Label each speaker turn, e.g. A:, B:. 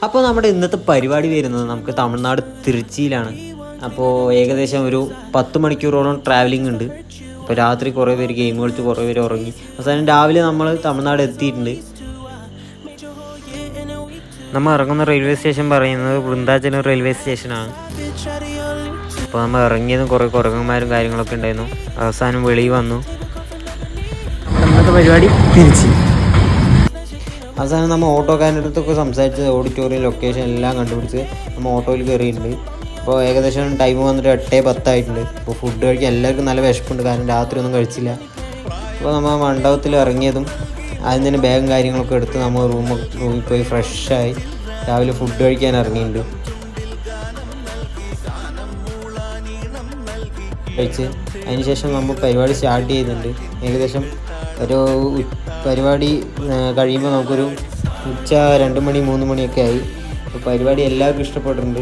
A: അപ്പോൾ നമ്മുടെ ഇന്നത്തെ പരിപാടി വരുന്നത് നമുക്ക് തമിഴ്നാട് തിരുച്ചിയിലാണ്. അപ്പോൾ ഏകദേശം ഒരു 10 മണിക്കൂറോളം ട്രാവലിംഗ് ഉണ്ട്. അപ്പോൾ രാത്രി കുറേ പേര് ഗെയിം കളിച്ച് കുറേ പേര് ഉറങ്ങി. അവസാനം രാവിലെ നമ്മൾ തമിഴ്നാട് എത്തിയിട്ടുണ്ട്. നമ്മൾ ഇറങ്ങുന്ന റെയിൽവേ സ്റ്റേഷൻ പറയുന്നത് വൃന്ദാചലം റെയിൽവേ സ്റ്റേഷനാണ്. അപ്പോൾ നമ്മൾ ഇറങ്ങിയതും കുറേ കുരങ്ങന്മാരും കാര്യങ്ങളൊക്കെ ഉണ്ടായിരുന്നു. അവസാനം വെളിയിൽ വന്നു. നമ്മുടെ പരിപാടി തിരിച്ച് അവസാനം നമ്മൾ ഓട്ടോക്കാരൻ്റെ അടുത്തൊക്കെ സംസാരിച്ച് ഓഡിറ്റോറിയം ലൊക്കേഷൻ എല്ലാം കണ്ടുപിടിച്ച് നമ്മൾ ഓട്ടോയിൽ കയറിയിട്ടുണ്ട്. അപ്പോൾ ഏകദേശം ടൈം വന്നിട്ട് 8:10 ആയിട്ടുണ്ട്. അപ്പോൾ ഫുഡ് കഴിക്കാൻ എല്ലാവർക്കും നല്ല വിശപ്പുണ്ട്, കാരണം രാത്രി ഒന്നും കഴിച്ചില്ല. അപ്പോൾ നമ്മൾ മണ്ഡപത്തിൽ ഇറങ്ങിയതും ആദ്യം തന്നെ ബാഗും കാര്യങ്ങളൊക്കെ എടുത്ത് നമ്മൾ റൂമിൽ പോയി ഫ്രഷായി രാവിലെ ഫുഡ് കഴിക്കാൻ ഇറങ്ങിയിട്ടുണ്ട്. കഴിച്ച് അതിന് ശേഷം നമ്മൾ പരിപാടി സ്റ്റാർട്ട് ചെയ്യുന്നുണ്ട്. ഏകദേശം ഒരു പരിപാടി കഴിയുമ്പോൾ നമുക്കൊരു ഉച്ച 2 മണി 3 മണിയൊക്കെ ആയി. അപ്പോൾ പരിപാടി എല്ലാവർക്കും ഇഷ്ടപ്പെട്ടിട്ടുണ്ട്.